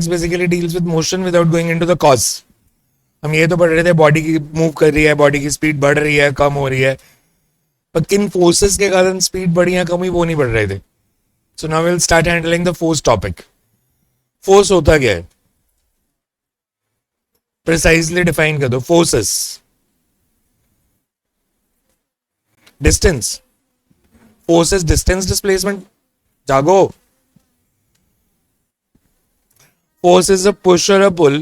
Basically deals with motion without going into the cause. हम ये तो पढ़ रहे थे बॉडी की मूव कर रही है, बॉडी की स्पीड बढ़ रही है, कम हो रही है, पर किन फोर्सेस के कारण स्पीड बढ़ी या कम हुई वो नहीं पढ़ रहे थे. So now will start handling the force topic. Force होता क्या है, प्रिसाइजली डिफाइन कर दो. Forces, distance. Forces distance displacement. जागो. Force is a push or a pull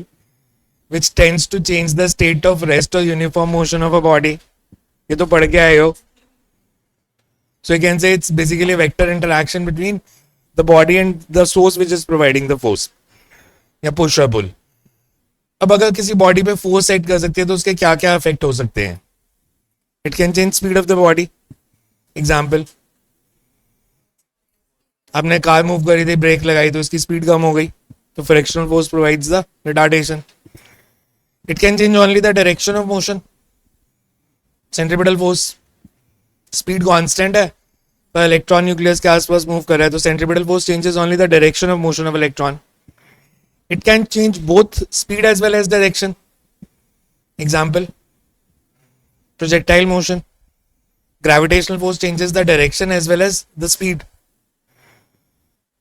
which tends to change the state of rest or uniform motion of a body. ये तो पढ़ के आए हो. So you can say it's basically a vector interaction between the body and the source which is providing the force. या push or pull. अब अगर किसी बॉडी पे फोर्स सेट कर सकती है तो उसके क्या क्या इफेक्ट हो सकते हैं. It can change speed of the body. Example, आपने कार मूव करी थी, ब्रेक लगाई तो उसकी स्पीड कम हो गई, तो frictional force provides the retardation. It can change only the direction of motion. Centripetal force, speed constant है पर इलेक्ट्रॉन न्यूक्लियस के आसपास मूव कर रहा है, तो centripetal force changes only the direction of motion of electron. It can change both speed as well as direction. Example, projectile motion. Gravitational force changes the direction as well as the speed.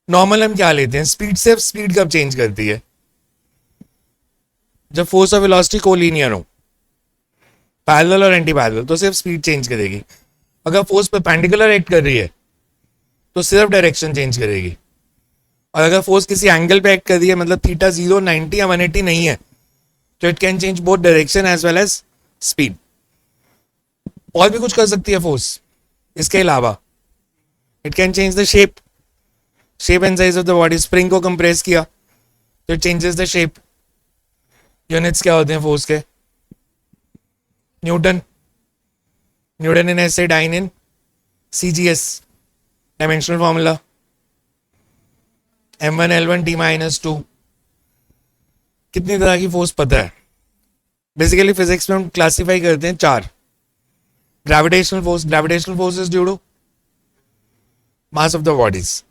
Normal हम क्या लेते हैं, speed से speed कब change करती है, जब force और वेलोसिटी कोलिनियर हो, पैरेलल और एंटी पैरेलल, तो सिर्फ स्पीड चेंज करेगी. अगर फोर्स परपेंडिकुलर एक्ट कर रही है तो सिर्फ डायरेक्शन चेंज करेगी. और अगर फोर्स किसी एंगल पे एक्ट कर रही है, मतलब थीटा 0, 90 या 180 नहीं है, तो it can change both direction as well as speed. और भी कुछ कर सकती है फोर्स इसके अलावा. It can change the shape and size of the body. Spring को कंप्रेस किया तो it changes the shape. Units क्या होते हैं फोर्स के, newton in SI, dyne in CGS. Dimensional formula m1 l1 t-2. कितनी तरह की फोर्स पता है. बेसिकली फिजिक्स में हम क्लासिफाई करते हैं 4. Gravitational force is due to mass of the bodies.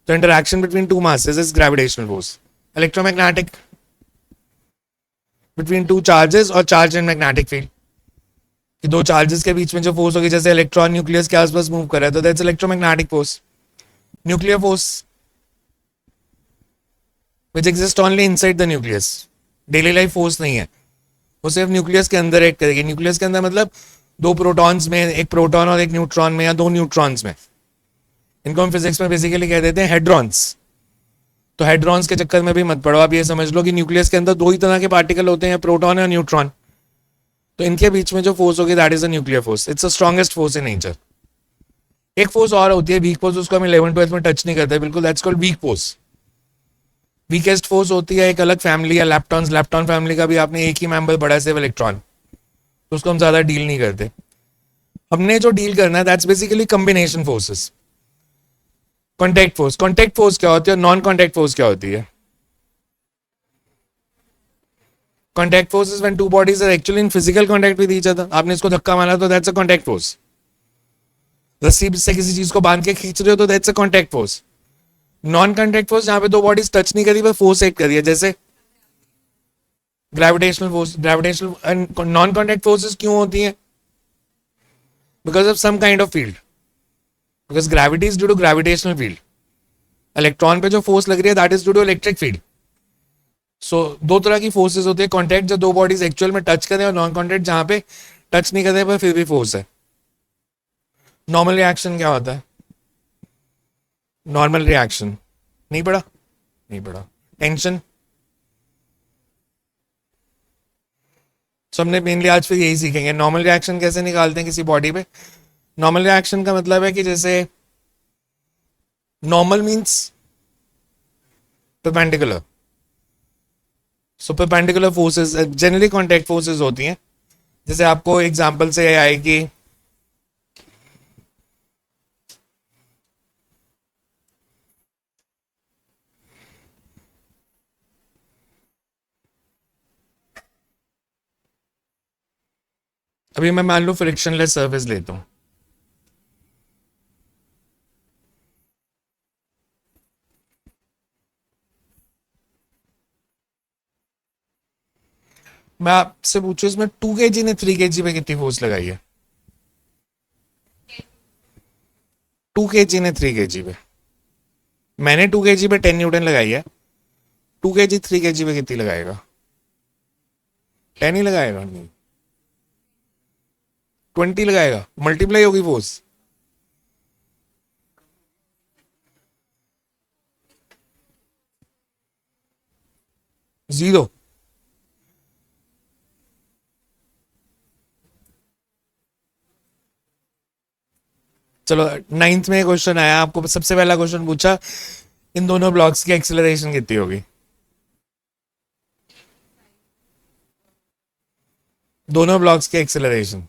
तो interaction between two masses is gravitational force. Electromagnetic, between two charges और चार्ज एंड मैग्नेटिक फील्ड. कि दो चार्जेस के बीच में जो फोर्स होगी, जैसे इलेक्ट्रॉन न्यूक्लियस के आसपास मूव कर रहा है, तो that's electromagnetic force. Nuclear force which exist only inside the nucleus. Daily life force नहीं है, वो सिर्फ न्यूक्लियस के अंदर एक्ट करेगी. न्यूक्लियस के अंदर मतलब दो प्रोटॉन्स में, एक प्रोटॉन और एक न्यूट्रॉन में, या दो न्यूट्रॉन्स में. इनको हम फिजिक्स में बेसिकली कह देते हैं हेड्रॉन्स. तो हेड्रॉन्स के चक्कर में भी मत पड़ो. आप ये समझ लो कि न्यूक्लियस के अंदर दो ही तरह के पार्टिकल होते हैं, प्रोटॉन और न्यूट्रॉन. तो इनके बीच में जो फोर्स होगी that is a nuclear force. It's the strongest force in nature. एक फोर्स और होती है वीक फोर्स, उसको हम 11th-12th में टच नहीं करते बिल्कुल. That's called weak force. Weakest force होती है एक अलग फैमिली है, लैप्टॉन्स. लैप्टॉन फैमिली का भी आपने एक ही मेंबर पढ़ा है, सिर्फ इलेक्ट्रॉन. तो उसको हम ज्यादा डील नहीं करते. हमने जो डील करना है that's basically combination forces. Contact force क्या होती है, नॉन कॉन्टैक्ट फोर्स क्या होती है. Contact force is when two bodies are actually in physical contact with each other. आपने इसको धक्का मारा तो दैट्स अ कॉन्टैक्ट फोर्स. रस्सी से किसी चीज को बांध के खींच रहे हो तो that's a contact force. Non contact force जहां पे दो बॉडीज टच नहीं करी, पर फोर्स एक्ट करी है, जैसे gravitational force. Non contact forces क्यों होती हैं, because of some kind of field. Because gravity is due to gravitational field. Electron पे जो फोर्स लग रही है that is due to electric field. So दो तरह की फोर्सेस होती है. कॉन्टैक्ट जब दो बॉडीज एक्चुअल में टच करें, और नॉन कॉन्टैक्ट जहां पे टच नहीं करते पर फिर भी फोर्स है. नॉर्मल रिएक्शन क्या होता है, नॉर्मल रिएक्शन नहीं पड़ा. टेंशन. हमने मेनली आज फिर यही सीखेंगे नॉर्मल रिएक्शन कैसे निकालते हैं किसी बॉडी पे. नॉर्मल रिएक्शन का मतलब है कि जैसे normal means perpendicular. So perpendicular forces generally contact forces होती हैं. जैसे आपको एग्जांपल से आएगी, अभी मैं मान लो फ्रिक्शनलेस सर्फेस लेता हूं. मैं आपसे पूछूं, इसमें 2 kg ने 3 kg पे कितनी फोर्स लगाई है? 2 kg ने 3 kg पे, मैंने 2 kg पे 10 न्यूटन लगाई है, 2 kg 3 kg पे कितनी लगाएगा? 10 ही लगाएगा? नहीं, 20 लगाएगा, मल्टीप्लाई होगी फोर्स। जीरो। चलो, नाइन्थ में क्वेश्चन आया, आपको सबसे पहला क्वेश्चन पूछा इन दोनों ब्लॉक्स की एक्सेलरेशन कितनी होगी? दोनों ब्लॉक्स की एक्सेलरेशन।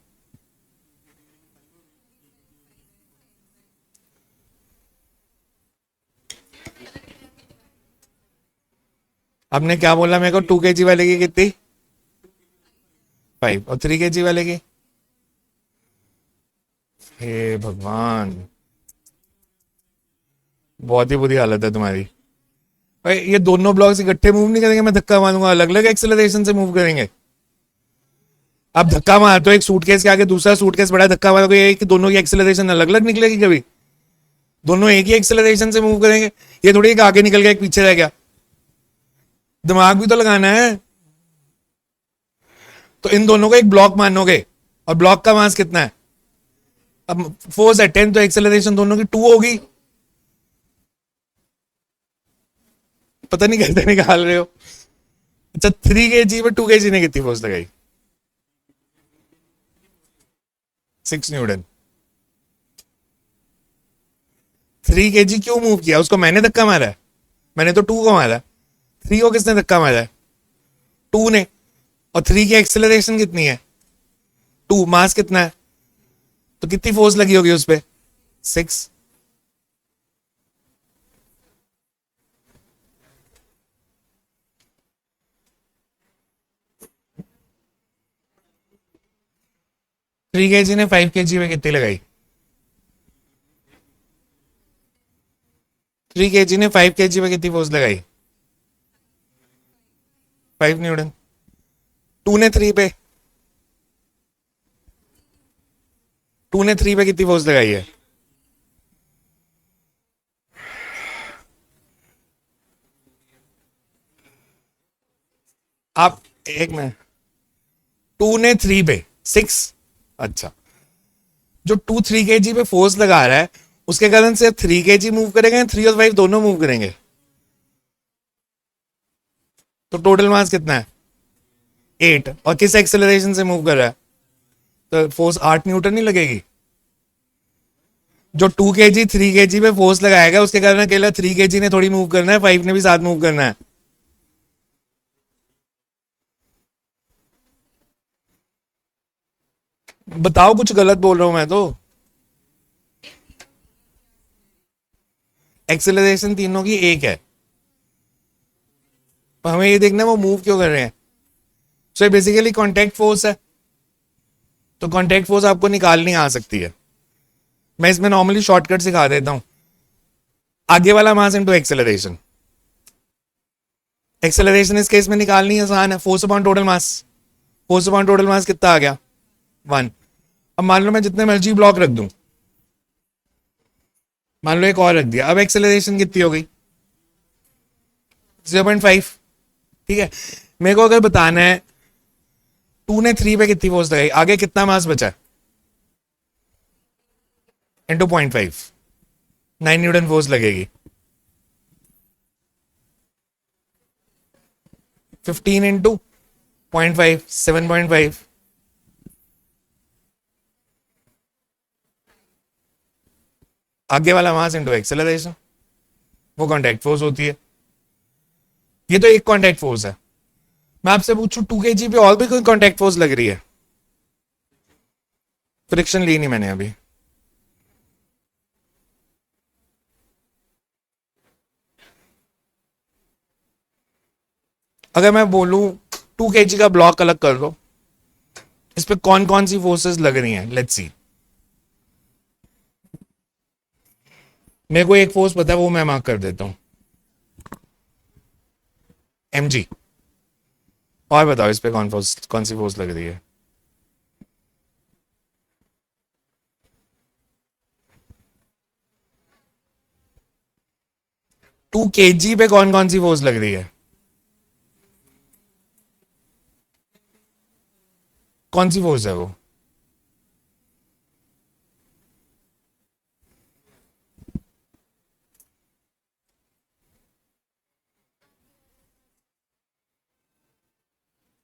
आपने क्या बोला मेरे को? 2 kg वाले की कितनी? 5। और 3 kg वाले की? हे भगवान, बहुत ही बुरी हालत है तुम्हारी। भाई ये दोनों ब्लॉक्स इकट्ठे मूव नहीं करेंगे, मैं धक्का मारूंगा, अलग अलग एक्सेलरेशन से मूव करेंगे। आप धक्का मार तो एक सूटकेस के आगे दूसरा सूटकेस बड़ा धक्का मारोगे, कि दोनों की एक्सेलरेशन अलग अलग निकलेगी कभी? दोनों एक ही एक्सेलरेशन से मूव करेंगे? ये थोड़ी एक आगे निकल गया एक पीछे रह गया, दिमाग भी तो लगाना है। तो इन दोनों को एक ब्लॉक मानोगे, और ब्लॉक का मास कितना है? अब फोर्स है 10, तो एक्सेलरेशन दोनों की 2 होगी। पता नहीं कैसे निकाल रहे हो। अच्छा, 3 kg पे 2 kg ने कितनी फोर्स लगाई? 6 न्यूटन। 3 kg क्यों मूव किया? उसको मैंने धक्का मारा है? मैंने तो 2 को मारा। 3 को किसने धक्का मारा है? 2 ने। और 3 की एक्सेलरेशन कितनी है? 2। मास कितना है? तो कितनी फोर्स लगी होगी उस पर? 6। 3 kg ने 5 kg पे कितनी लगाई? 3 kg ने 5 kg पे कितनी फोर्स लगाई? 5 न्यूटन। 2 ने 3 पे, 2 ने 3 पे कितनी फोर्स लगाई है? आप एक मिनट, 2 ने 3 पे 6। अच्छा, जो 2 3 kg पे फोर्स लगा रहा है उसके कारण सिर्फ 3 kg मूव करेंगे, 3 और 5 दोनों मूव करेंगे? तो टोटल मास कितना है? 8। और किस एक्सेलरेशन से मूव कर रहा है? तो फोर्स 8 न्यूटन नहीं लगेगी? जो 2 kg 3 kg पे फोर्स लगाएगा उसके कारण अकेला 3 kg ने थोड़ी मूव करना है, 5 ने भी साथ मूव करना है। बताओ, कुछ गलत बोल रहा हूं मैं तो? एक्सेलरेशन तीनों की एक है, पर हमें ये देखना है वो मूव क्यों कर रहे हैं। सो बेसिकली कॉन्टैक्ट फोर्स है, तो कॉन्टैक्ट फोर्स आपको निकालनी आ सकती है। मैं इसमें नॉर्मली शॉर्टकट सिखा देता हूं। आगे वाला मास इनटू एक्सेलरेशन। एक्सेलरेशन इस केस में निकालनी आसान है, force upon total mass. Force upon total mass कितना आ गया? 1। अब मान लो मैं जितने मर्जी ब्लॉक रख दूं, मान लो एक और रख दिया, अब एक्सेलरेशन कितनी हो गई? 0.5। ठीक है, मेरे को अगर बताना है 2 ने 3 पे कितनी फोर्स लगाई, आगे कितना मास बचा? इंटू 0.5, 9 न्यूटन फोर्स लगेगी। 15 इंटू 0.5, 7.5। आगे वाला मास इंटू एक्सेलरेशन, वो कॉन्टैक्ट फोर्स होती है। ये तो एक कॉन्टैक्ट फोर्स है। मैं आपसे पूछूं 2 kg पे और भी कोई कॉन्टैक्ट फोर्स लग रही है? फ्रिक्शन ली नहीं मैंने अभी। अगर मैं बोलूं 2 kg का ब्लॉक अलग कर दो, इस पे कौन कौन सी फोर्सेस लग रही हैं? Let's see. मेरे को एक फोर्स पता है, वो मैं मार्क कर देता हूं, mg। और बताओ इस पे कौन सी फोर्स लग रही है? 2 kg पे कौन कौन सी फोर्स लग रही है? कौन सी फोर्स है वो?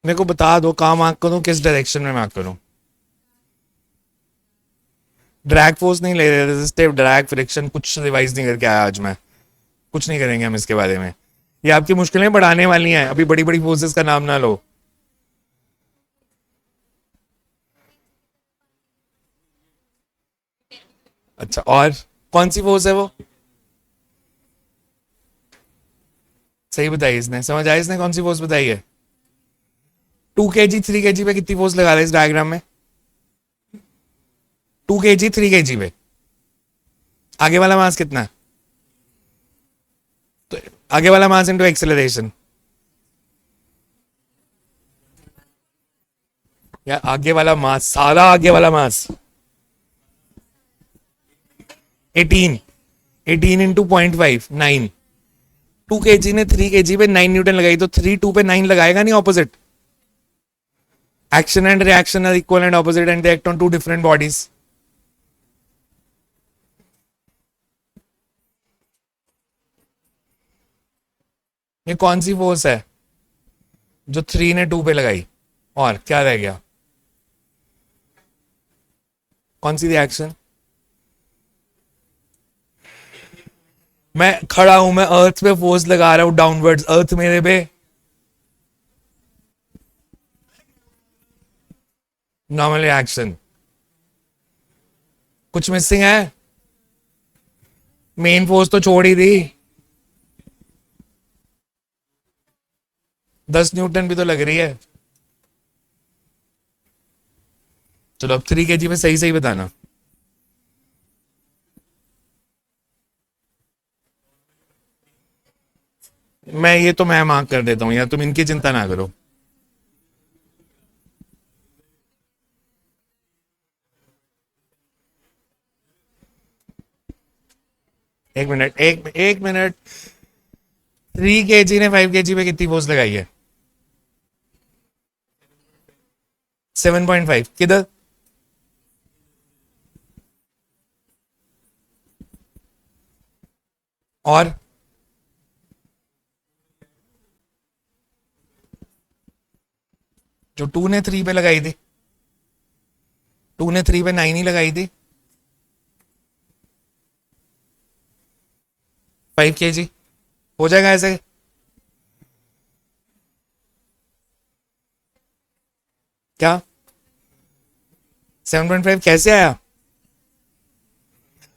मेरे को बता दो, कहाँ मार्क करूं, किस डायरेक्शन में मार्क करूं? ड्रैग फोर्स नहीं ले रहे, रेजिस्टिव ड्रैग फ्रिक्शन कुछ रिवाइज नहीं करके आया आज मैं। कुछ नहीं करेंगे हम इसके बारे में। ये आपकी मुश्किलें बढ़ाने वाली हैं, अभी बड़ी बड़ी फोर्सेस का नाम ना लो। अच्छा, और कौन सी फोर्स है वो? सही बताई इसने, समझ आई इसने कौन सी फोर्स बताई है। 2 kg 3 kg पे कितनी फोर्स लगा रहे हैं इस डायग्राम में? 2 kg 3 kg पे आगे वाला मास कितना है? तो आगे वाला मास इंटू एक्सेलरेशन, या आगे वाला मास, सारा आगे वाला मास 18, 18 इंटू 0.5 9। 2 kg ने 3 kg पे 9 न्यूटन लगाई, तो 3 2 पे 9 लगाएगा नहीं opposite? Action and reaction are equal and opposite and they act on two different bodies. ये कौन सी फोर्स है जो 3 ने 2 पे लगाई? और क्या रह गया? कौन सी रिएक्शन? मैं खड़ा हूं, मैं अर्थ पे फोर्स लगा रहा हूं डाउनवर्ड्स, अर्थ मेरे पे नॉर्मल रिएक्शन। कुछ मिसिंग है? मेन फोर्स तो छोड़ ही दी। 10 न्यूटन भी तो लग रही है। चलो अब 3 kg में सही सही बताना। मैं मार्क कर देता हूं यार, तुम इनकी चिंता ना करो। एक मिनट। 3 kg ने 5 kg पे कितनी फोर्स लगाई है? 7.5 किधर? और जो 2 ने 3 पे लगाई थी, 2 ने 3 पे 9 ही लगाई थी। 5 kg हो जाएगा ऐसे? क्या 7.5 कैसे आया?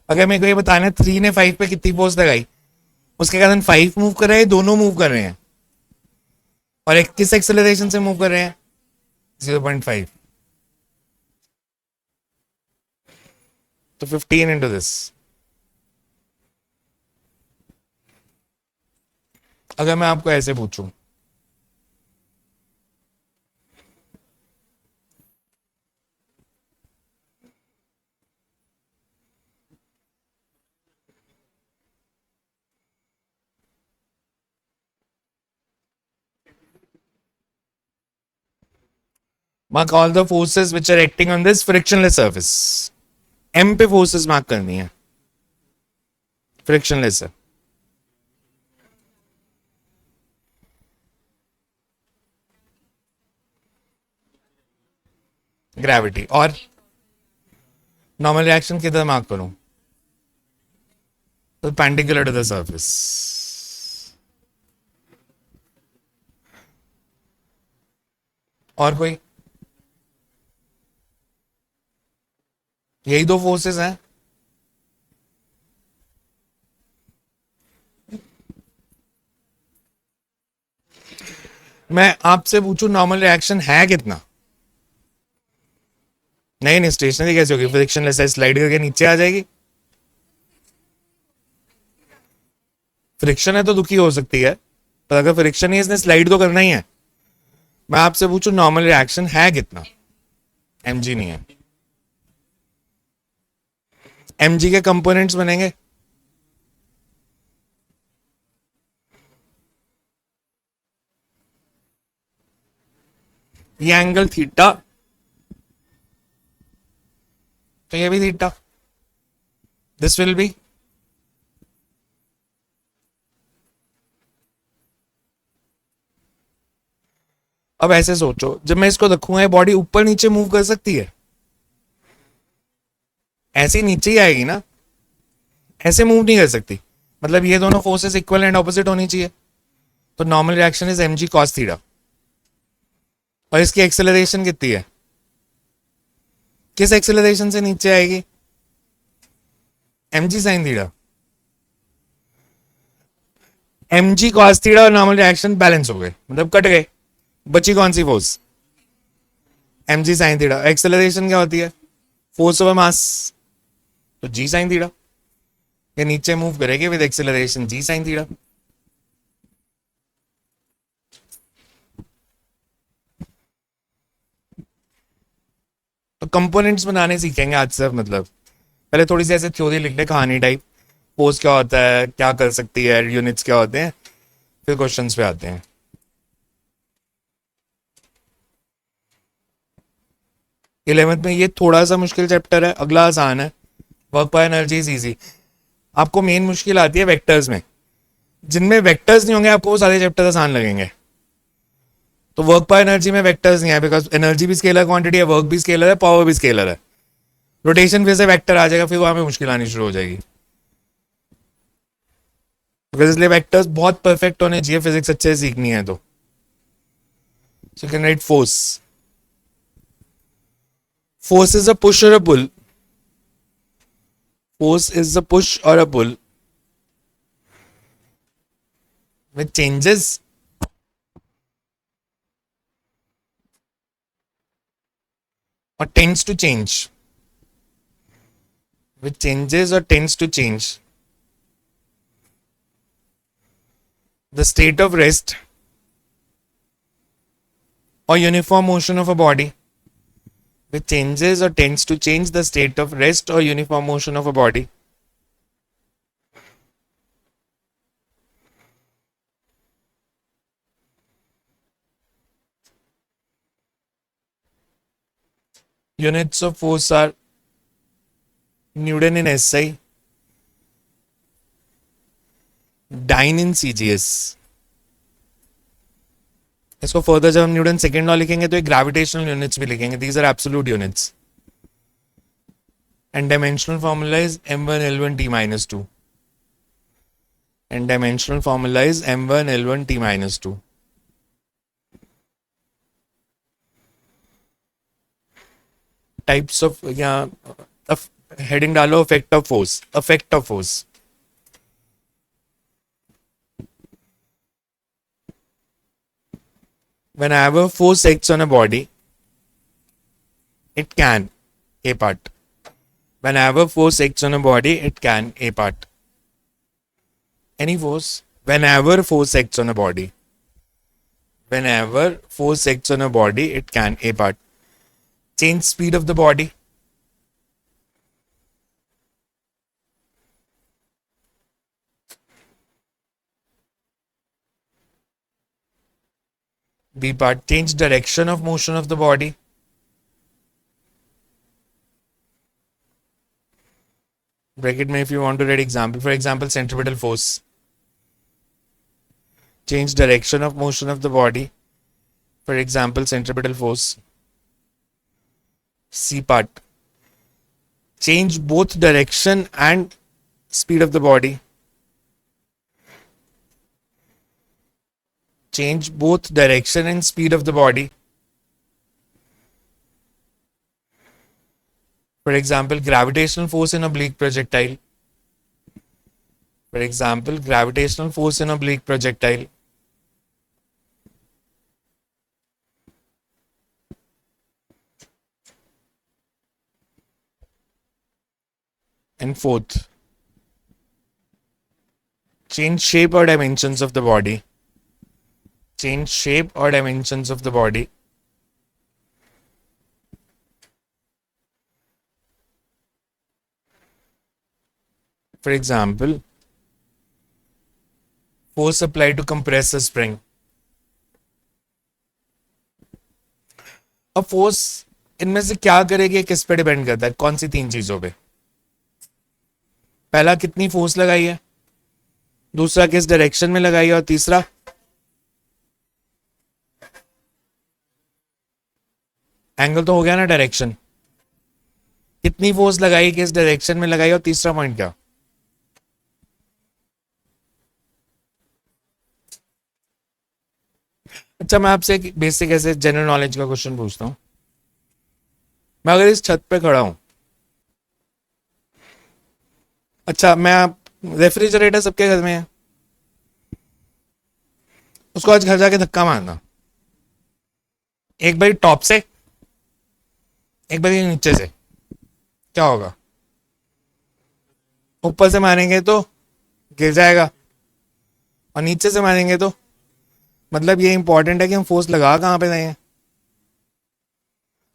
अगर मेरे को ये बताना है 3 ने 5 पे कितनी फोर्स लगाई, उसके कारण 5 मूव कर रहे हैं, दोनों मूव कर रहे हैं, और एक किस एक्सेलरेशन से मूव कर रहे हैं? 0.5। तो 15 इंटू दिस। अगर मैं आपको ऐसे पूछूं, mark all the forces which are acting on this frictionless surface। M पे फोर्सेस मार्क करनी है, फ्रिक्शनलेस है। ग्रेविटी। और नॉर्मल रिएक्शन किधर मार्क करूं? तो perpendicular to the surface। और कोई? यही दो फोर्सेस हैं। मैं आपसे पूछूं नॉर्मल रिएक्शन है कितना? नहीं नहीं, स्टेशनरी कैसे होगी? फ्रिक्शनलेस है, स्लाइड करके नीचे आ जाएगी। फ्रिक्शन है तो दुखी हो सकती है, पर अगर फ्रिक्शन ही है, इसने स्लाइड तो करना ही है। मैं आपसे पूछूं नॉर्मल रिएक्शन है कितना? mg नहीं है। mg के कंपोनेंट्स बनेंगे ये एंगल थीटा, तो ये भी थीटा, दिस विल बी, अब ऐसे सोचो जब मैं इसको रखूंगा ये बॉडी ऊपर नीचे मूव कर सकती है? ऐसे नीचे ही आएगी ना, ऐसे मूव नहीं कर सकती। मतलब ये दोनों फोर्सेस इक्वल एंड ऑपोजिट होनी चाहिए। तो normal reaction is mg cos theta. और इसकी एक्सेलरेशन कितनी है? किस एक्सेलरेशन से नीचे आएगी? mg sin theta. mg cos theta और नॉर्मल रिएक्शन बैलेंस हो गए, मतलब कट गए। बची कौन सी force? mg sin theta. Acceleration क्या होती है? फोर्स ओवर मास, तो g sin थीटा। ये नीचे मूव करेगी with acceleration g sin theta. तो कंपोनेंट्स बनाने सीखेंगे आज से, मतलब पहले थोड़ी सी ऐसे थ्योरी लिख ले कहानी टाइप, फोर्स क्या होता है, क्या कर सकती है, यूनिट्स क्या होते हैं, फिर क्वेश्चंस पे आते हैं। इलेवेंथ में ये थोड़ा सा मुश्किल चैप्टर है, अगला आसान है। Work by energy is easy. आपको मेन मुश्किल आती है वेक्टर्स में। जिनमें वेक्टर्स नहीं होंगे आपको वो सारे चैप्टर आसान लगेंगे। तो वर्क बाय एनर्जी में वेक्टर्स नहीं है, बिकॉज एनर्जी भी स्केलर क्वांटिटी है, वर्क भी स्केलर है, पावर भी स्केलर है। रोटेशन फिर से वेक्टर आ जाएगा, फिर वहां पे मुश्किल आनी शुरू हो जाएगी। बिकॉज इसलिए वेक्टर्स बहुत परफेक्ट होने चाहिए फिजिक्स अच्छे से सीखनी है तो। So can write force. Force is a push or a pull. Force is a push or a pull which changes or tends to change. Which changes or tends to change the state of rest or uniform motion of a body. Which changes or tends to change the state of rest or uniform motion of a body. Units of force are Newton in SI, Dyne in CGS. इसको further जब हम Newton second law लिखेंगे तो एक gravitational units भी लिखेंगे, these are absolute units. And dimensional formula is m1l1t-2 and dimensional formula is m1l1t-2. Types of, यहाँ heading डालो effect of force, effect of force. Whenever force acts on a body, it can A part. Whenever force acts on a body, it can A part. Any force, whenever force acts on a body, whenever force acts on a body, it can A part. Change speed of the body. B part, change direction of motion of the body. Bracket में if you want to write example, for example, centripetal force. Change direction of motion of the body. For example, centripetal force. C part, change both direction and speed of the body. Change both direction and speed of the body. For example, gravitational force in oblique projectile. For example, gravitational force in oblique projectile. And fourth, change shape or dimensions of the body. change shape or dimensions of the body. For example, force applied to compress a spring. अब force इनमें से क्या करेगी, किस पे depend करता है, कौन सी तीन चीजों पे? पहला, कितनी फोर्स लगाई है, दूसरा किस डायरेक्शन में लगाई है, और तीसरा एंगल तो हो गया ना, डायरेक्शन। कितनी फोर्स लगाई, किस डायरेक्शन में लगाई, और तीसरा पॉइंट क्या? अच्छा, मैं आपसे एक बेसिक ऐसे जनरल नॉलेज का क्वेश्चन पूछता हूं। मैं अगर इस छत पे खड़ा हूं, अच्छा मैं आप, रेफ्रिजरेटर सबके घर में है, उसको आज घर जाके धक्का मारना, एक बार टॉप से, एक बार नीचे से, क्या होगा? ऊपर से मारेंगे तो गिर जाएगा, और नीचे से मारेंगे तो, मतलब ये इंपॉर्टेंट है कि हम फोर्स लगा कहाँ पे रहे हैं।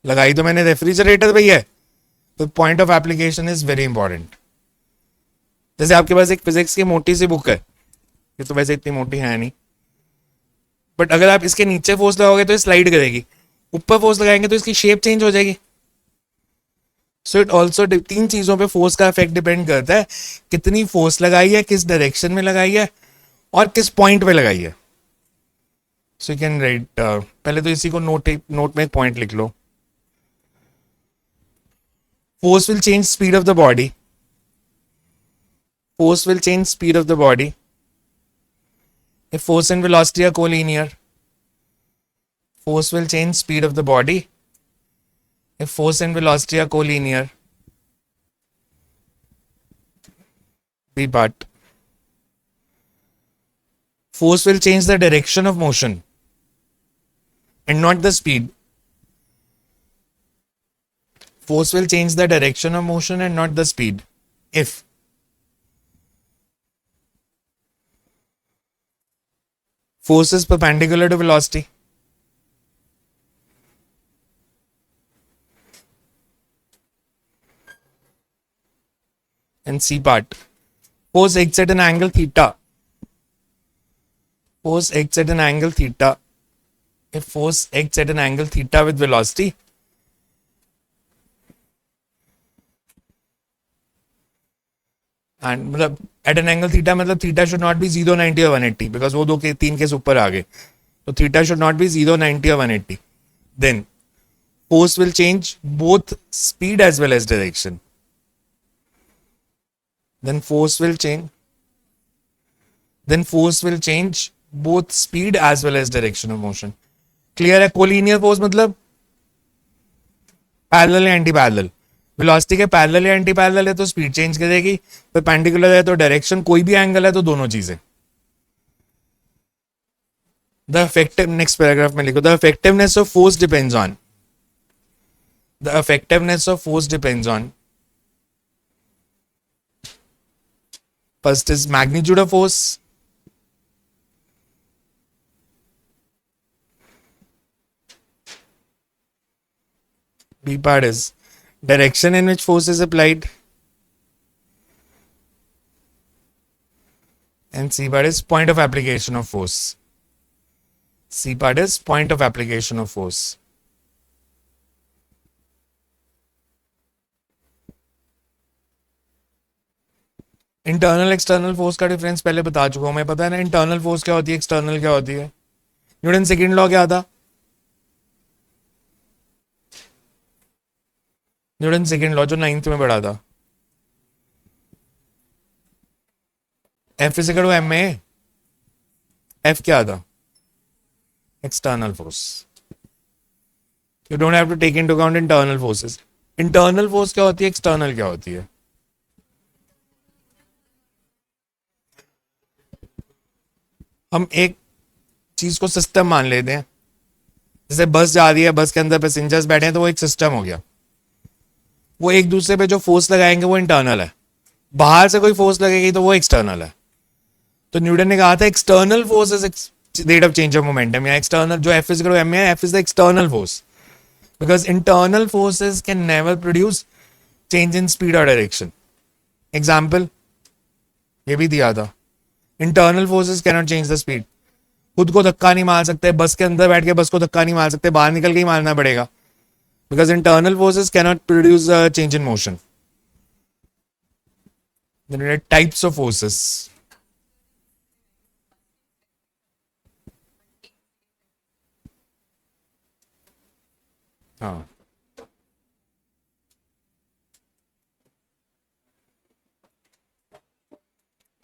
लगाई तो मैंने रेफ्रिजरेटर पे ही है, तो point of application is very important. जैसे आपके पास एक फिजिक्स की मोटी सी बुक है, ये तो वैसे इतनी मोटी है नहीं, बट अगर आप इसके नीचे फोर्स लगाओगे तो ये स्लाइड करेगी, ऊपर फोर्स लगाएंगे तो इसकी शेप चेंज हो जाएगी। सो इट ऑल्सो, तीन चीजों पे फोर्स का इफेक्ट डिपेंड करता है, कितनी फोर्स लगाई है, किस डायरेक्शन में लगाई है, और किस पॉइंट पे लगाई है। सो यू कैन राइट, पहले तो इसी को नोट में एक पॉइंट लिख लो। Force will change speed of the body. Force will change speed of the body if force and velocity are collinear. Force will change speed of the body if force and velocity are collinear. B part. Force will change the direction of motion and not the speed. Force will change the direction of motion and not the speed if force is perpendicular to velocity, and C part. Force acts at an angle theta. Force acts at an angle theta. If force acts at an angle theta with velocity, and मतलब eight an angle theta, मतलब theta should not be 0, 90 और 180, because वो दो के तीन case ऊपर आ गए, तो थीटा शुड नॉट बी 0, 90 और 180. Then force will change both speed as well as direction. then force will change then force will change both speed as well as direction of motion. Clear है? Collinear force मतलब parallel या anti parallel, velocity के parallel या anti parallel है तो speed change करेगी, perpendicular है तो डायरेक्शन, कोई भी एंगल है तो दोनों चीजें. द इफेक्टिव, नेक्स्ट पैराग्राफ में लिखो, the effectiveness of force depends on, the effectiveness of force depends on, first is magnitude of force, B part is direction in which force is applied, and C part is point of application of force. C part is point of application of force. Internal external force का difference पहले बता चुका हूं मैं, पता है ना internal force क्या होती है, एक्सटर्नल क्या होती है. न्यूटन सेकंड लॉ क्या था? न्यूटन सेकंड लॉ जो 9th में पढ़ा था, F is equal to M A. F क्या था? External force. You don't have to take into account internal forces. Internal force क्या होती है, एक्सटर्नल क्या होती है? हम एक चीज को सिस्टम मान लेते हैं, जैसे बस जा रही है, बस के अंदर पैसेंजर्स बैठे हैं, तो वो एक सिस्टम हो गया. वो एक दूसरे पे जो फोर्स लगाएंगे वो इंटरनल है, बाहर से कोई फोर्स लगेगी तो वो एक्सटर्नल है. तो न्यूटन ने कहा था external force is rate of change of momentum या external जो F is equal to ma है, F is the external force because internal forces can never produce change in speed or direction. Example ये भी दिया था, internal forces cannot change the speed. खुद को धक्का नहीं मार सकते, बस के अंदर बैठ के बस को धक्का नहीं मार सकते, बाहर निकल के ही मारना पड़ेगा because internal forces cannot produce a change in motion. Then there are types of forces. हाँ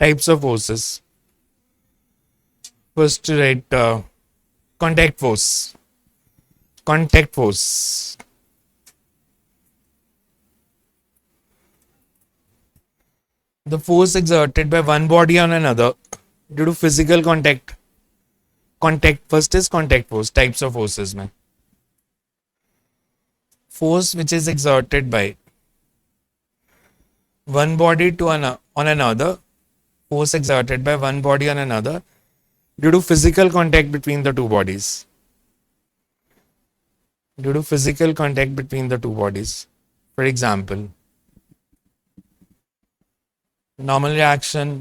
types of forces. First write contact force. Contact force. The force exerted by one body on another due to physical contact. Contact first is contact force. Types of forces में force which is exerted by one body to on another. Force exerted by one body on another due to physical contact between the two bodies. Due to physical contact between the two bodies. For example, normal reaction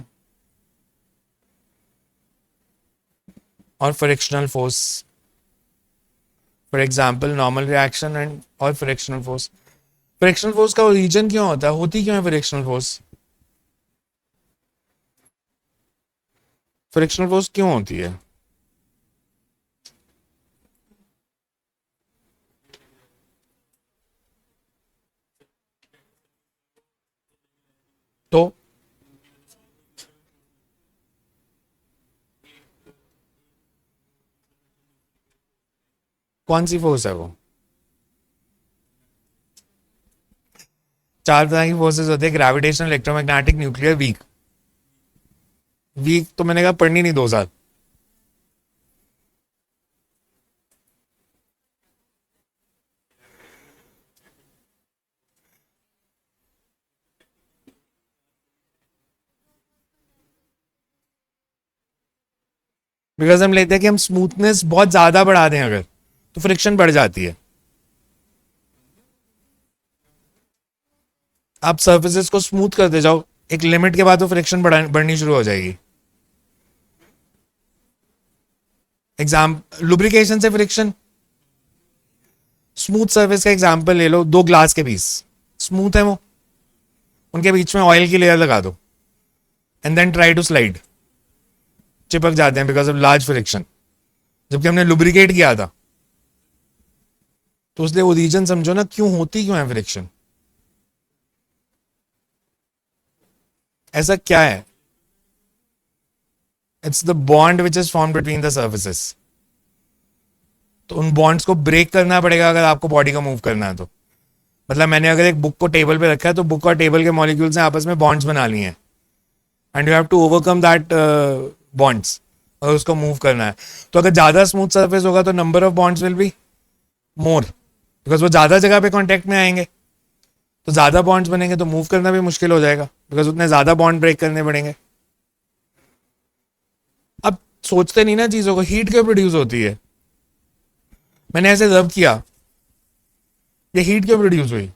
or frictional force. For example, normal reaction and or frictional force. Frictional force का origin क्यों होता है, होती क्यों है frictional force? Frictional force क्यों होती है? तो कौन सी फोर्स है वो? चार तरह की फोर्सेस होती है, gravitational, electromagnetic, nuclear, weak. Weak तो मैंने कहा पढ़नी नहीं 2 साल. बिकॉज हम लेते हैं कि हम स्मूथनेस बहुत ज्यादा बढ़ा दें अगर तो फ्रिक्शन बढ़ जाती है. आप सर्फेसेस को स्मूथ करते जाओ, एक लिमिट के बाद तो फ्रिक्शन बढ़नी शुरू हो जाएगी. लुब्रिकेशन से फ्रिक्शन. स्मूथ सर्फेस का एग्जांपल ले लो, 2 ग्लास के पीस स्मूथ है वो, उनके बीच में ऑयल की लेयर लगा दो and then try to slide, चिपक जाते हैं बिकॉज ऑफ लार्ज फ्रिक्शन. जबकि हमने लुब्रिकेट किया था, तो इसलिए ओरिजिन समझो ना, क्यों होती क्यों है फ्रिक्शन, ऐसा क्या है? It's the bond which is form between the surfaces. तो उन बॉन्ड्स को ब्रेक करना पड़ेगा अगर आपको बॉडी को मूव करना है तो. मतलब मैंने अगर एक बुक को टेबल पे रखा है तो बुक और टेबल के मॉलिक्यूल्स ने आपस में बॉन्ड्स बना लिए हैं and you have to overcome that bonds और उसको मूव करना है. तो अगर ज्यादा स्मूथ सरफेस होगा तो number of bonds will be more because वो ज्यादा जगह पे कांटेक्ट में आएंगे. तो ज्यादा बॉन्ड्स बनेंगे तो मूव करना भी मुश्किल हो जाएगा बिकॉज उतने ज्यादा बॉन्ड ब्रेक करने पड़ेंगे. अब सोचते नहीं ना चीजों को, हीट क्यों प्रोड्यूस होती है? मैंने ऐसे रब किया, ये हीट क्यों प्रोड्यूस हुई?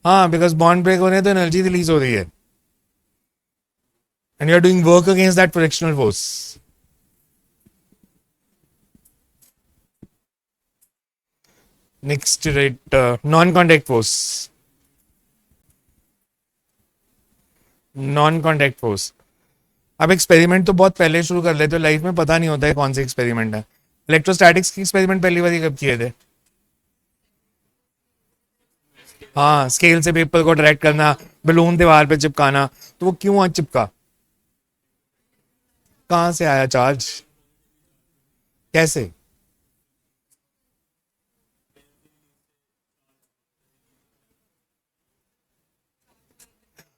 हाँ, बिकॉज बॉन्ड ब्रेक हो रहे हैं तो एनर्जी रिलीज हो रही है and you are doing work against that frictional force. Next right, non contact force. Non contact force. अब एक्सपेरिमेंट तो बहुत पहले शुरू कर लेते हो, लाइफ में पता नहीं होता है कौन से एक्सपेरिमेंट है. इलेक्ट्रोस्टैटिक्स के एक्सपेरिमेंट पहली बार कब किए थे? हाँ, स्केल से पेपर को डायरेक्ट करना, बलून दीवार पे चिपकाना. तो वो क्यों चिपका? कहां से आया चार्ज? कैसे?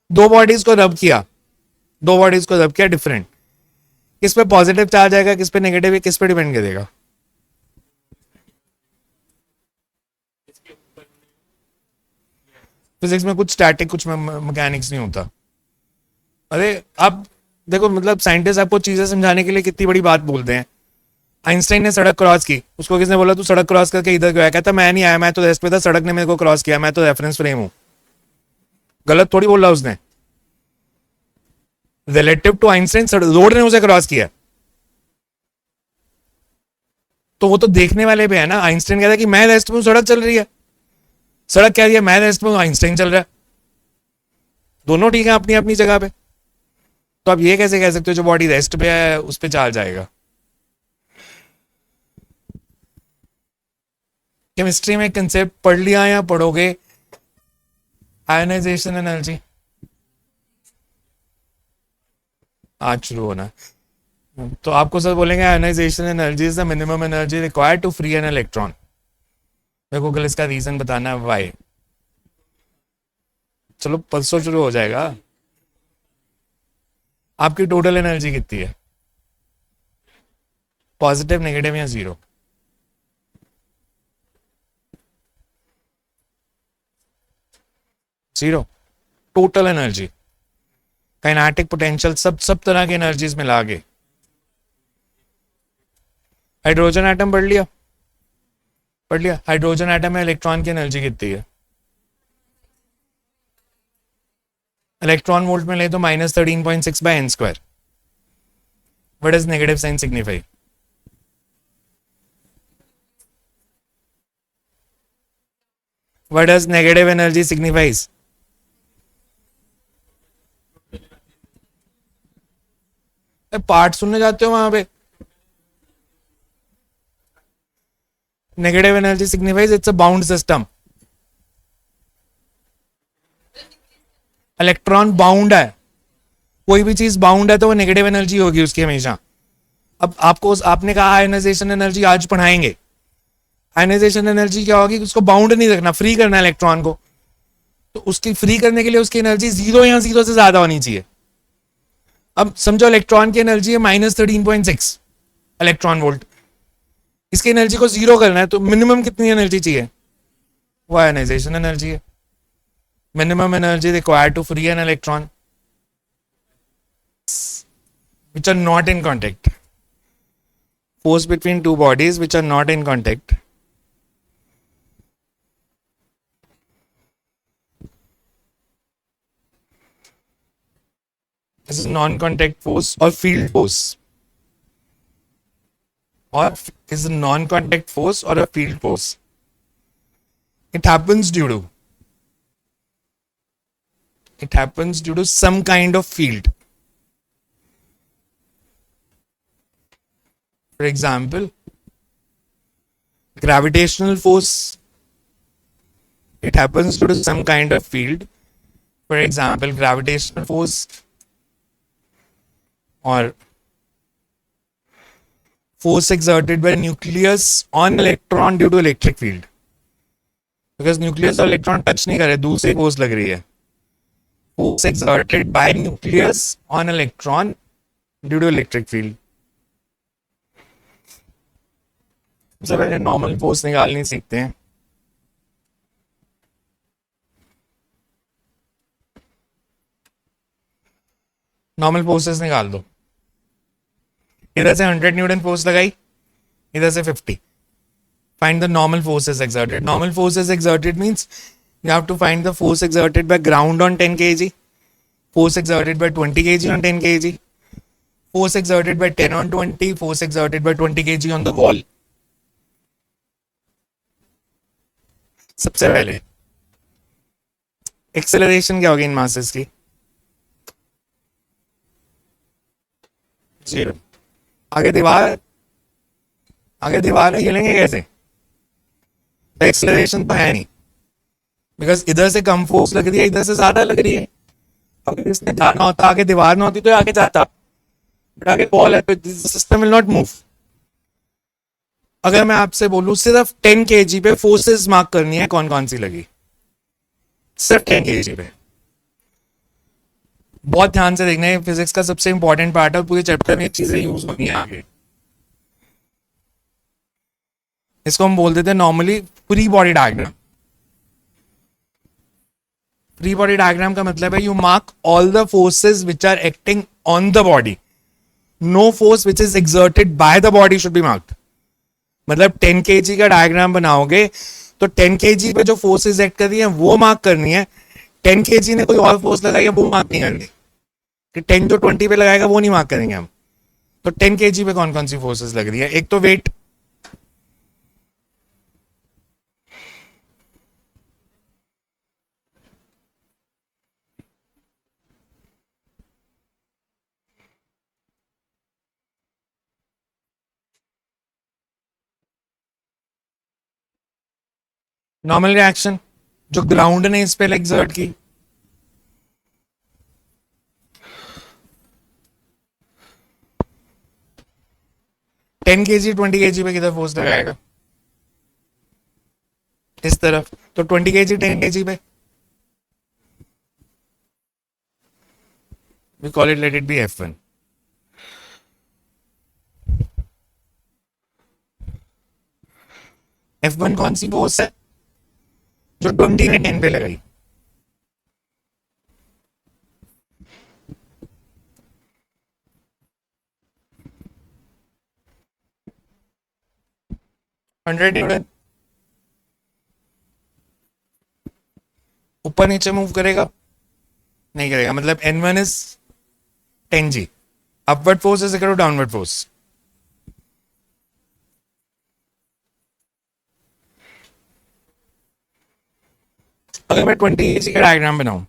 दो बॉडीज को रब किया, दो बॉडीज को रब किया डिफरेंट. किस पे पॉजिटिव चार्ज आएगा, किस पे नेगेटिव, किस पे डिपेंड करेगा? फिजिक्स में कुछ स्टैटिक कुछ मैकेनिक्स नहीं होता. अरे अब देखो मतलब साइंटिस्ट आपको चीजें समझाने के लिए कितनी बड़ी बात बोलते हैं। आइंस्टाइन ने सड़क क्रॉस की, उसको किसने बोला तू सड़क क्रॉस करके इधर क्यों आया? कहता मैं नहीं आया, मैं तो रेस्ट पे था, सड़क ने मेरे को क्रॉस किया, मैं तो रेफरेंस फ्रेम हूं। गलत थोड़ी बोला उसने। रिलेटिव टू आइंस्टाइन रोड ने उसे क्रॉस किया, तो वो तो देखने वाले पे है ना। आइंस्टाइन कहता है कि मैं रेस्ट में हूं, सड़क चल रही है। सड़क कह रही है मैं रेस्ट में हूं, आइंस्टाइन चल रहा है। दोनों ठीक है अपनी अपनी जगह पे। तो आप ये कैसे कह सकते हो जो बॉडी रेस्ट पे है उस पे चाल जाएगा? केमिस्ट्री में कंसेप्ट पढ़ लिया या पढ़ोगे? आयोनाइजेशन एनर्जी आज शुरू होना है। तो आपको सर बोलेंगे ionisation energy is the minimum energy required to free an electron. मेरे को कल इसका रीजन बताना है वाई। चलो परसों शुरू हो जाएगा। आपकी टोटल एनर्जी कितनी है? पॉजिटिव, नेगेटिव या zero? Zero. Total energy, kinetic potential, सब तरह की एनर्जीज मिला के। हाइड्रोजन एटम पढ़ लिया? पढ़ लिया। हाइड्रोजन एटम में इलेक्ट्रॉन की एनर्जी कितनी है? इलेक्ट्रॉन वोल्ट में ले तो -13.6 by n square. What does negative sign signify? What does negative energy signifies? Part सुनने जाते हो वहां पे? Negative energy signifies it's a bound system. Electron bound है, कोई भी चीज बाउंड है तो वो नेगेटिव एनर्जी होगी उसकी हमेशा। अब आपको आपने कहा आयनाइजेशन एनर्जी आज पढ़ाएंगे। आयनाइजेशन एनर्जी क्या होगी? उसको बाउंड नहीं रखना, फ्री करना है इलेक्ट्रॉन को। तो उसकी फ्री करने के लिए उसकी एनर्जी जीरो या जीरो से ज्यादा होनी चाहिए। अब समझो इलेक्ट्रॉन की एनर्जी है -13.6 इलेक्ट्रॉन वोल्ट। इसकी एनर्जी को जीरो करना है तो मिनिमम कितनी एनर्जी चाहिए? वो आयनाइजेशन एनर्जी है। Minimum energy required to free an electron which are not in contact. Force between two bodies which are not in contact. This is non-contact force or field force. Or is a non-contact force or a field force. It happens due to some kind of field. For example, gravitational force. It happens due to some kind of field. For example, gravitational force or force exerted by nucleus on electron due to electric field. Because nucleus और electron touch नहीं कर रहे, दूसरी force लग रही है. Force exerted by nucleus on electron due to electric field. सबसे पहले नॉर्मल फोर्स निकालनी सीखते हैं। नॉर्मल फोर्सेस निकाल दो। इधर से 100 न्यूटन फोर्स लगाई, इधर से 50। Find the normal forces exerted. Normal forces exerted means you have to find the force exerted by ground on 10 kg, force exerted by 20 kg on 10 kg, force exerted by 10 on 20, force exerted by 20 kg on the wall. सबसे पहले acceleration क्या होगी इन masses की? Zero. आगे दीवार हिलेंगे कैसे? Acceleration तो है नहीं, बिकॉज इधर से कम फोर्स लग रही है, इधर से ज्यादा लग रही है। अगर इसने जाना होता, आगे दीवार ना होती तो आगे जाता, बट आगे वॉल है तो सिस्टम विल नॉट मूव। अगर मैं आपसे बोलूं सिर्फ 10 kg पे फोर्सेस मार्क करनी है, कौन कौन सी लगी? सिर्फ 10 kg पे। बहुत ध्यान से देखना है, फिजिक्स का सबसे इंपॉर्टेंट पार्ट है, पूरे चैप्टर में चीजें यूज होनी है आगे। इसको हम बोल देते हैं normally free body diagram. Free body diagram का मतलब है you mark all the forces which are acting on the body. No force which is exerted by the body should be marked. मतलब 10 kg का डायग्राम बनाओगे तो 10 kg पे जो forces act कर रही है वो मार्क करनी है. 10 kg ने कोई और फोर्स लगाई है वो मार्क नहीं करनी. कि 10 जो 20 पे लगाएगा वो नहीं मार्क करेंगे हम. तो 10 kg पे कौन कौन सी फोर्सेस लग रही है? एक तो वेट, नॉर्मल रिएक्शन जो ग्राउंड ने इस पे एक्सर्ट की. टेन के जी 20 kg पे किधर फोर्स लगाएगा? इस तरफ. तो 20 kg 10 kg पे we call it, let it be F1. F1 कौन सी फोर्स है जो 20 ने 10 पे लगाई? Hundred newton. ऊपर नीचे मूव करेगा? नहीं करेगा. मतलब N1 is 10G. Upward force is equal to downward force. अगर मैं 20 kg का डायग्राम बनाऊं,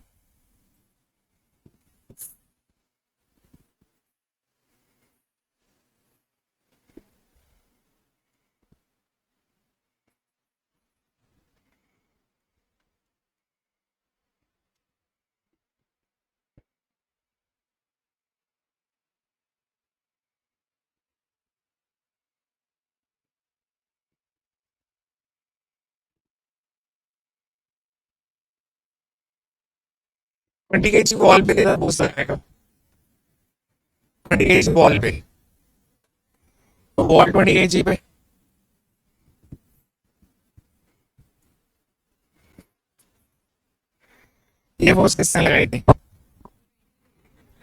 ट्वेंटी के जी वॉल पे किधर फोर्स लगाएगा? 20 kg वॉल पे. तो वॉल 20 kg पे. ये फोर्स किसने लगाई थी?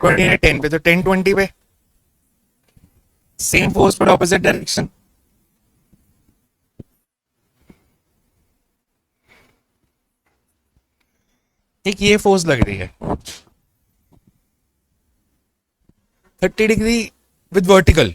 20 ने 10 पे. तो 10 20 पे. सेम फोर्स पर ऑपोजिट डायरेक्शन. एक ये फोर्स लग रही है 30 डिग्री विद वर्टिकल.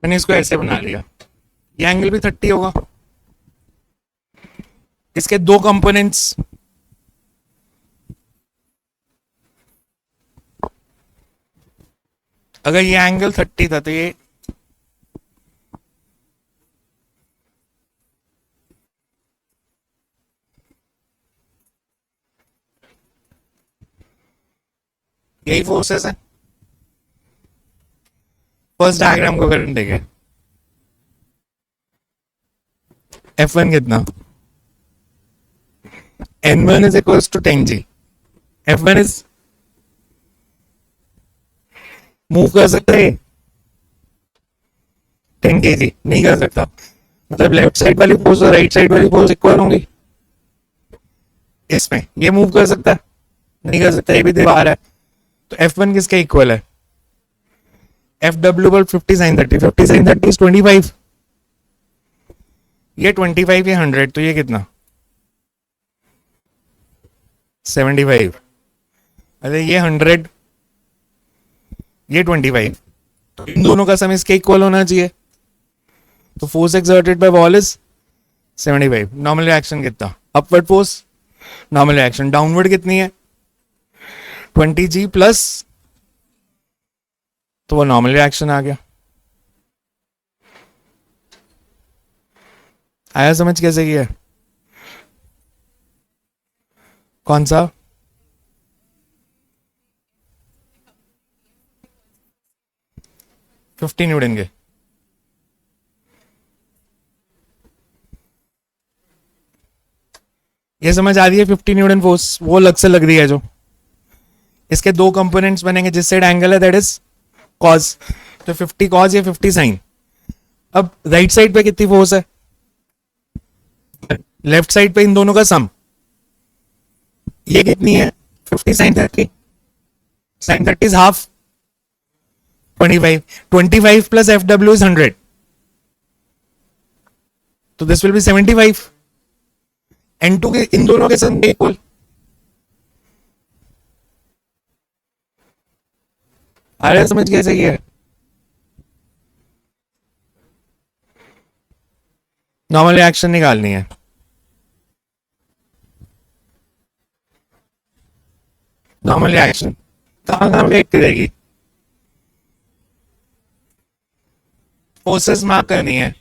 मैंने इसको ऐसे बना लिया. ये एंगल भी 30 होगा. इसके दो कंपोनेंट्स, अगर ये एंगल 30 था तो ये यही फोर्सेस है. फर्स्ट डायग्राम को करंट देखे. F1 कितना? N1 is equals to 10G. F1 is move कर सकता है 10 kg? नहीं कर सकता. मतलब लेफ्ट साइड वाली फोर्स और राइट साइड वाली फोर्स इक्वल होंगी. इसमें ये मूव कर सकता है? नहीं कर सकता. ये भी दीवार है. तो F1 किसके इक्वल है? FW पर 50 sin 30. 50 sin 30 is 25. ये 25, ये 100. तो ये कितना? 75. अरे ये 100, ये 25. तो इन दोनों का सम इसके इक्वल होना चाहिए. तो force exerted by wall is 75. Normal reaction कितना? Upward force. Normal reaction downward कितनी है? 20G plus. तो वो नॉर्मल रिएक्शन आ गया. आया समझ कैसे किया? कौन सा? फिफ्टी न्यूटन के. ये समझ आ रही है 50 न्यूटन फोर्स वो अलग से लग रही है जो इसके दो कंपोनेंट्स बनेंगे जिस साइड एंगल है दैट इज कॉज तो 50 कॉज या 50 साइन अब राइट साइड पे कितनी फोर्स है लेफ्ट साइड पे इन दोनों का सम ये कितनी है 50 sine 30 sine 30 is half 25 plus F W is 100 तो दिस विल बी 75 N2 के इन दोनों के सम इक्वल आ रहा है समझ कैसे किया नॉर्मल रिएक्शन निकालनी है नॉर्मल रिएक्शन कहां रिएक्ट करेगी फोर्सेस मार्क करनी है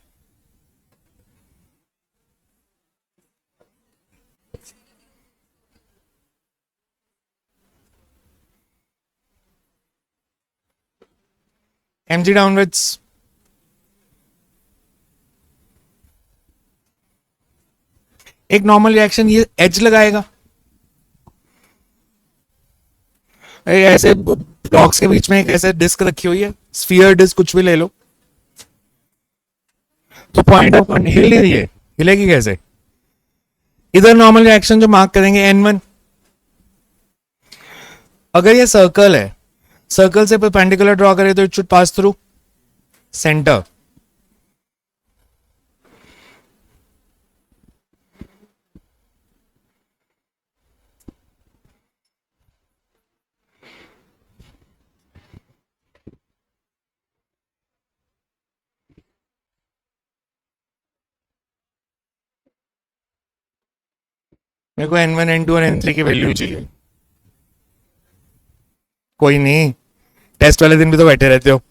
mg डाउनवर्ड्स एक नॉर्मल रिएक्शन ये एज लगाएगा ऐसे ब्लॉक्स के बीच में एक ऐसे डिस्क रखी हुई है स्फीयर डिस्क कुछ भी ले लो तो पॉइंट ऑफ हिल नहीं रही है हिलेगी कैसे इधर नॉर्मल रिएक्शन जो मार्क करेंगे n1 अगर ये सर्कल है सर्कल से परपेंडिकुलर ड्रॉ करें तो it should pass through centre मेरे को n1 n2 और n3 की वैल्यू चाहिए कोई नहीं टेस्ट वाले दिन भी तो बैठे रहते हो